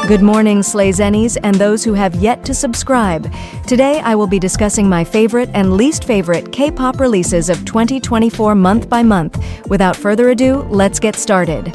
Good morning, Slayzennies and those who have yet to subscribe. Today I will be discussing my favorite and least favorite K-pop releases of 2024 month by month. Without further ado, let's get started.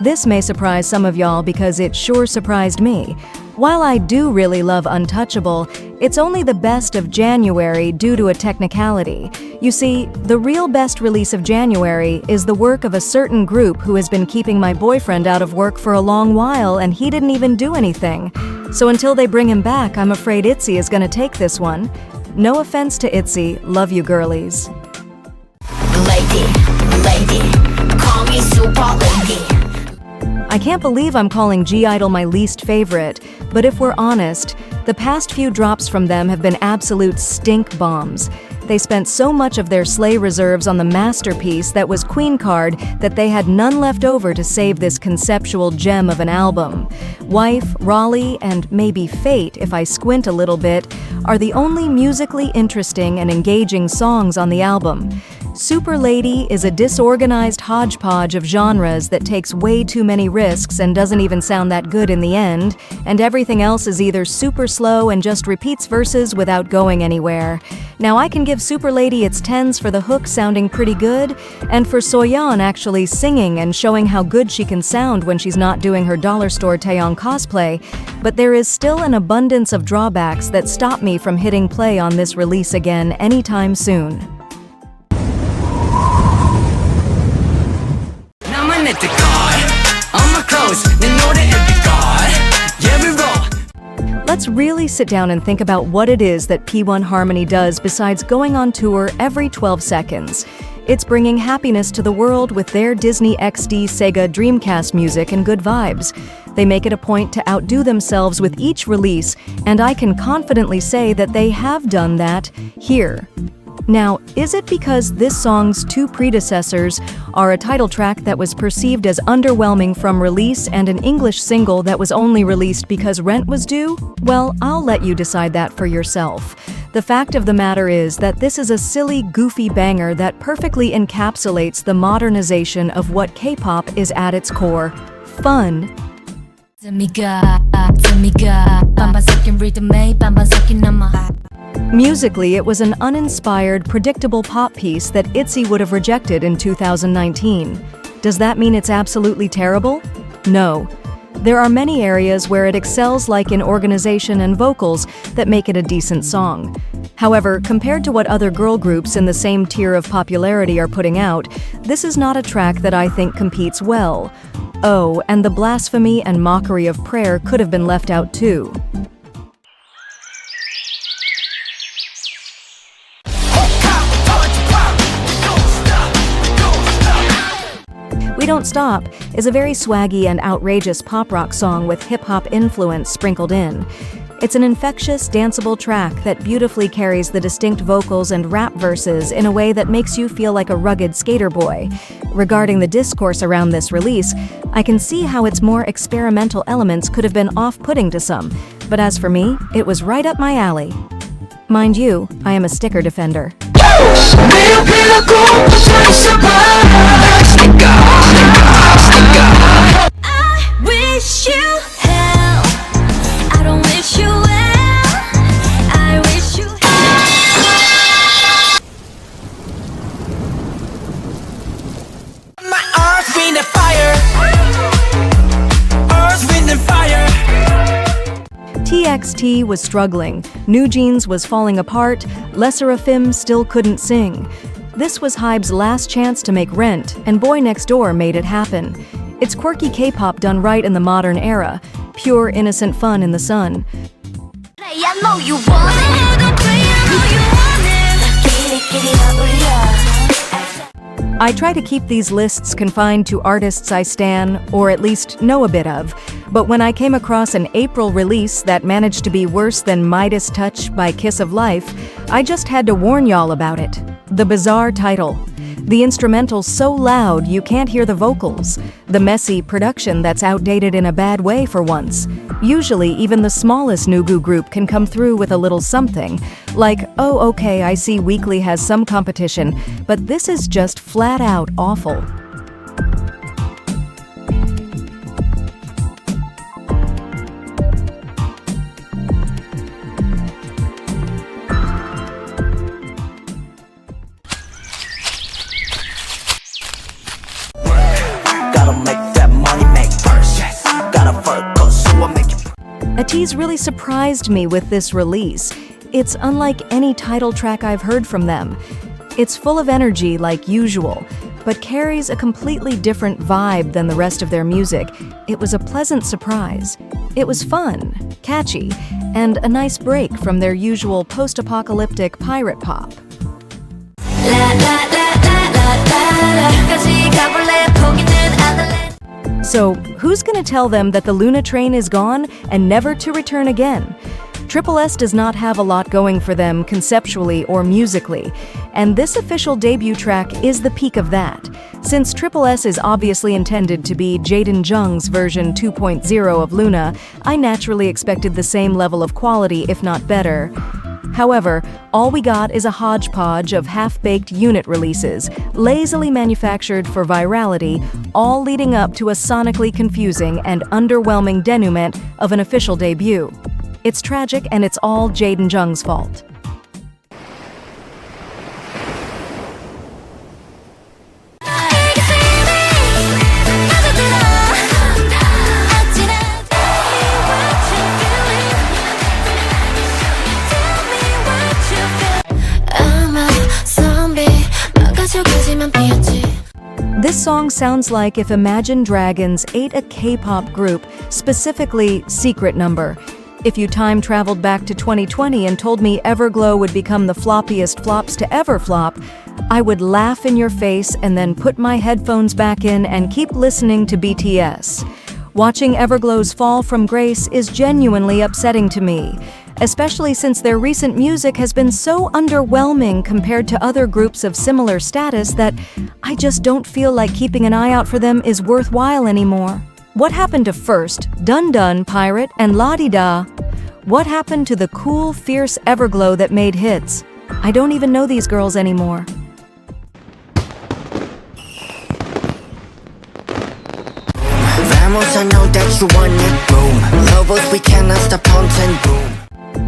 This may surprise some of y'all because it sure surprised me. While I do really love Untouchable, it's only the best of January due to a technicality. You see, the real best release of January is the work of a certain group who has been keeping my boyfriend out of work for a long while and he didn't even do anything. So until they bring him back, I'm afraid ITZY is gonna take this one. No offense to ITZY, love you girlies. Lady, call me super lady. I can't believe I'm calling G-Idol my least favorite, but if we're honest, the past few drops from them have been absolute stink bombs. They spent so much of their Slay reserves on the masterpiece that was Queen Card that they had none left over to save this conceptual gem of an album. Wife, Raleigh, and maybe Fate, if I squint a little bit, are the only musically interesting and engaging songs on the album. Super Lady is a disorganized hodgepodge of genres that takes way too many risks and doesn't even sound that good in the end, and everything else is either super slow and just repeats verses without going anywhere. Now I can give Super Lady its 10s for the hook sounding pretty good, and for Soyeon actually singing and showing how good she can sound when she's not doing her dollar store Taeyong cosplay, but there is still an abundance of drawbacks that stop me from hitting play on this release again anytime soon. Let's really sit down and think about what it is that P1 Harmony does besides going on tour every 12 seconds. It's bringing happiness to the world with their Disney XD Sega Dreamcast music and good vibes. They make it a point to outdo themselves with each release, and I can confidently say that they have done that here. Now, is it because this song's two predecessors are a title track that was perceived as underwhelming from release and an English single that was only released because rent was due? Well, I'll let you decide that for yourself. The fact of the matter is that this is a silly, goofy banger that perfectly encapsulates the modernization of what K-pop is at its core: fun. Musically, it was an uninspired, predictable pop piece that ITZY would have rejected in 2019. Does that mean it's absolutely terrible? No. There are many areas where it excels, like in organization and vocals, that make it a decent song. However, compared to what other girl groups in the same tier of popularity are putting out, this is not a track that I think competes well. Oh, and the blasphemy and mockery of prayer could have been left out too. We Don't Stop is a very swaggy and outrageous pop rock song with hip-hop influence sprinkled in. It's an infectious, danceable track that beautifully carries the distinct vocals and rap verses in a way that makes you feel like a rugged skater boy. Regarding the discourse around this release, I can see how its more experimental elements could have been off-putting to some, but as for me, it was right up my alley. Mind you, I am a sticker defender. I wish you hell. I don't wish you well. I wish you my earth, wind and fire. Earth, wind and fire. TXT was struggling, New Jeans was falling apart, Les Seraphim still couldn't sing. This was HYBE's last chance to make rent, and Boy Next Door made it happen. It's quirky K-pop done right in the modern era, pure innocent fun in the sun. I know you want it. I try to keep these lists confined to artists I stan, or at least know a bit of, but when I came across an April release that managed to be worse than Midas Touch by Kiss of Life, I just had to warn y'all about it. The bizarre title. The instrumental's so loud you can't hear the vocals. The messy production that's outdated in a bad way for once. Usually, even the smallest Nugu group can come through with a little something. Like, oh okay, I see Weekly has some competition, but this is just flat out awful. Atiz really surprised me with this release. It's unlike any title track I've heard from them. It's full of energy like usual, but carries a completely different vibe than the rest of their music. It was a pleasant surprise. It was fun, catchy, and a nice break from their usual post-apocalyptic pirate pop. So, who's gonna tell them that the Luna train is gone and never to return again? Triple S does not have a lot going for them conceptually or musically, and this official debut track is the peak of that. Since Triple S is obviously intended to be Jaden Jung's version 2.0 of Luna, I naturally expected the same level of quality, if not better. However, all we got is a hodgepodge of half-baked unit releases, lazily manufactured for virality, all leading up to a sonically confusing and underwhelming denouement of an official debut. It's tragic, and it's all Jaden Jung's fault. This song sounds like if Imagine Dragons ate a K-pop group, specifically Secret Number. If you time-traveled back to 2020 and told me Everglow would become the floppiest flops to ever flop, I would laugh in your face and then put my headphones back in and keep listening to BTS. Watching Everglow's fall from grace is genuinely upsetting to me, especially since their recent music has been so underwhelming compared to other groups of similar status that I just don't feel like keeping an eye out for them is worthwhile anymore. What happened to First, Dun Dun, Pirate, and La-Di-Da? What happened to the cool, fierce Everglow that made hits? I don't even know these girls anymore. Vamos, I know that you want it, boom. Lobos, we cannot stop haunting, boom.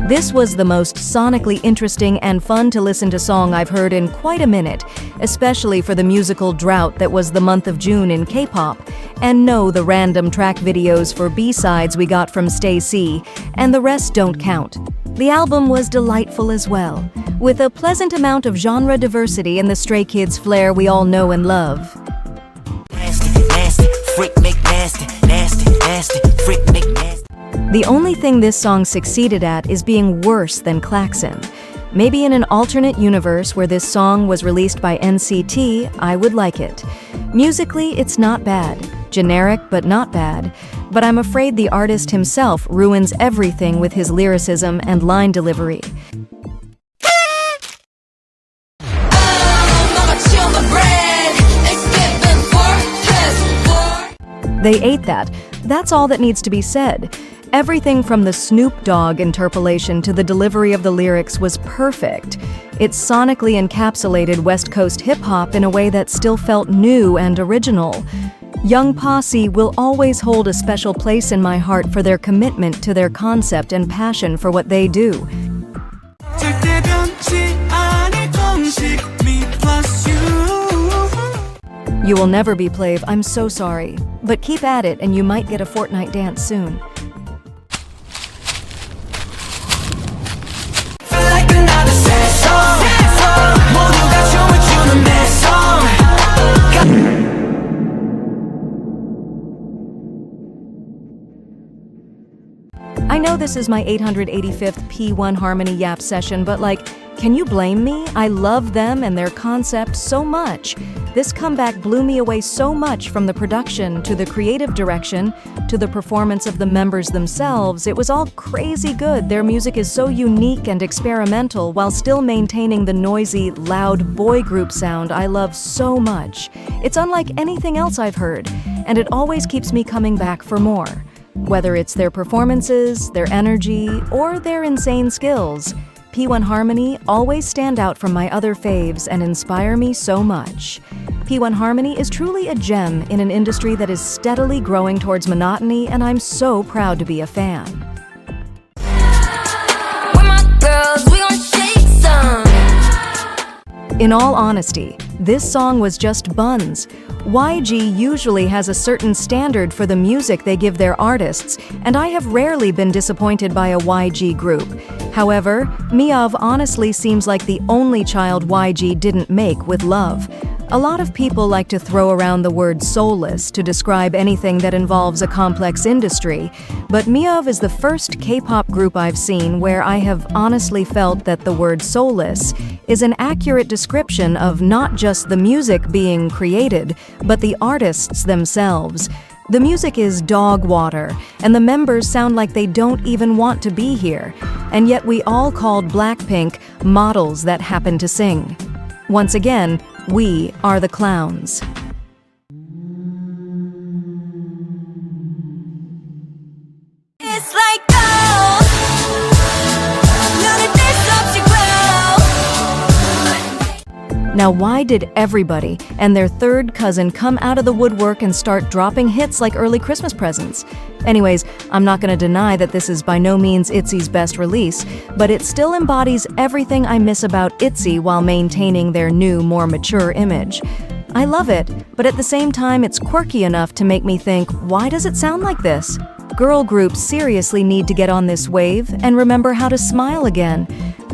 This was the most sonically interesting and fun to listen to song I've heard in quite a minute, especially for the musical drought that was the month of June in K-pop. And no, the random track videos for B-sides we got from Stacey, and the rest don't count. The album was delightful as well, with a pleasant amount of genre diversity and the Stray Kids flair we all know and love. Nasty, nasty, freak make nasty, nasty, nasty, freak make nasty. The only thing this song succeeded at is being worse than Klaxon. Maybe in an alternate universe where this song was released by NCT, I would like it. Musically, it's not bad. Generic, but not bad. But I'm afraid the artist himself ruins everything with his lyricism and line delivery. They ate that. That's all that needs to be said. Everything from the Snoop Dogg interpolation to the delivery of the lyrics was perfect. It sonically encapsulated West Coast hip-hop in a way that still felt new and original. Young Posse will always hold a special place in my heart for their commitment to their concept and passion for what they do. You will never be Plave, I'm so sorry. But keep at it and you might get a Fortnite dance soon. I know this is my 885th P1 Harmony Yap session, but like, Can you blame me? I love them and their concept so much. This comeback blew me away so much, from the production to the creative direction to the performance of the members themselves. It was all crazy good. Their music is so unique and experimental while still maintaining the noisy, loud boy group sound I love so much. It's unlike anything else I've heard, and it always keeps me coming back for more. Whether it's their performances, their energy, or their insane skills, P1 Harmony always stand out from my other faves and inspire me so much. P1 Harmony is truly a gem in an industry that is steadily growing towards monotony, and I'm so proud to be a fan. We're my girls, we gon' shake some. In all honesty, this song was just buns. YG usually has a certain standard for the music they give their artists, and I have rarely been disappointed by a YG group. However, Miav honestly seems like the only child YG didn't make with love. A lot of people like to throw around the word soulless to describe anything that involves a complex industry, but Miav is the first K-pop group I've seen where I have honestly felt that the word soulless is an accurate description of not just the music being created, but the artists themselves. The music is dog water, and the members sound like they don't even want to be here, and yet we all called Blackpink models that happen to sing. Once again, we are the clowns. It's like gold. None of this stops you grow. Now, why did everybody and their third cousin come out of the woodwork and start dropping hits like early Christmas presents? Anyways, I'm not going to deny that this is by no means ITZY's best release, but it still embodies everything I miss about ITZY while maintaining their new, more mature image. I love it, but at the same time, it's quirky enough to make me think, why does it sound like this? Girl groups seriously need to get on this wave and remember how to smile again.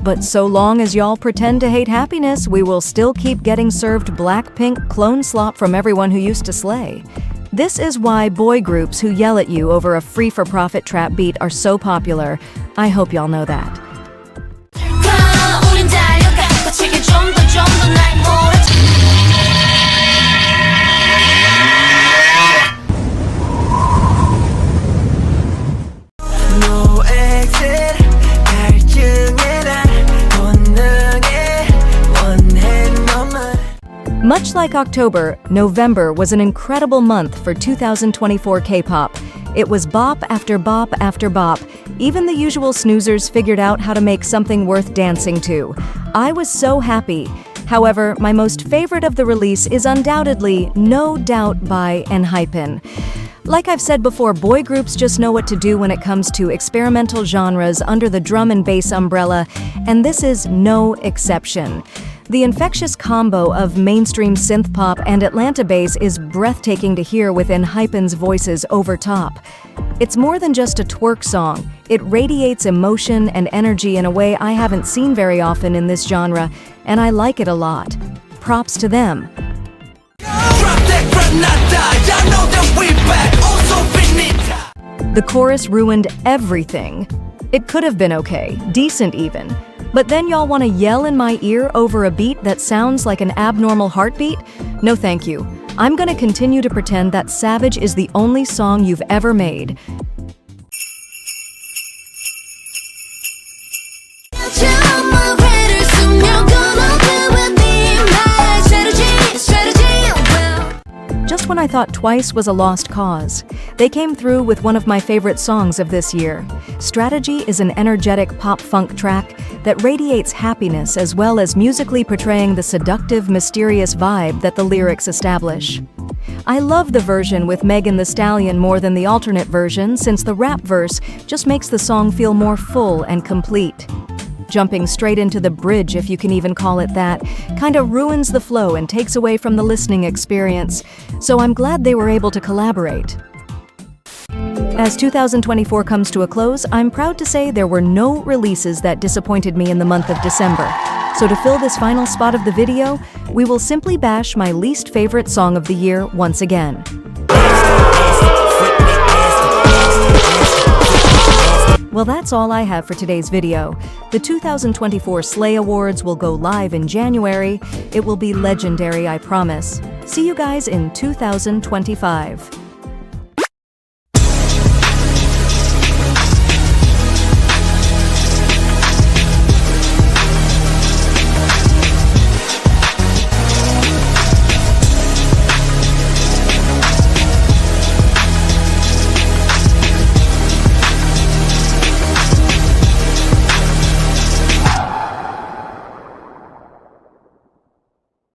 But so long as y'all pretend to hate happiness, we will still keep getting served Blackpink clone slop from everyone who used to slay. This is why boy groups who yell at you over a free-for-profit trap beat are so popular. I hope y'all know that. 우린 달려가 거칠게 좀 더 날 몰아쳐. No exit 갈증에 난 본능에 원해 너만. Much like October, November was an incredible month for 2024 K-pop. It was bop after bop after bop. Even the usual snoozers figured out how to make something worth dancing to. I was so happy. However, my most favorite of the release is undoubtedly No Doubt by ENHYPEN. Like I've said before, boy groups just know what to do when it comes to experimental genres under the drum and bass umbrella, and this is no exception. The infectious combo of mainstream synth pop and Atlanta bass is breathtaking to hear with ENHYPEN's voices over top. It's more than just a twerk song. It radiates emotion and energy in a way I haven't seen very often in this genre, and I like it a lot. Props to them. The chorus ruined everything. It could have been okay, decent even. But then y'all want to yell in my ear over a beat that sounds like an abnormal heartbeat? No thank you. I'm gonna continue to pretend that Savage is the only song you've ever made. Just when I thought Twice was a lost cause, they came through with one of my favorite songs of this year. Strategy is an energetic pop-funk track that radiates happiness as well as musically portraying the seductive, mysterious vibe that the lyrics establish. I love the version with Megan Thee Stallion more than the alternate version, since the rap verse just makes the song feel more full and complete. Jumping straight into the bridge, if you can even call it that, kinda ruins the flow and takes away from the listening experience, so I'm glad they were able to collaborate. As 2024 comes to a close, I'm proud to say there were no releases that disappointed me in the month of December. So to fill this final spot of the video, we will simply bash my least favorite song of the year once again. Well, that's all I have for today's video. The 2024 Slay Awards will go live in January. It will be legendary, I promise. See you guys in 2025.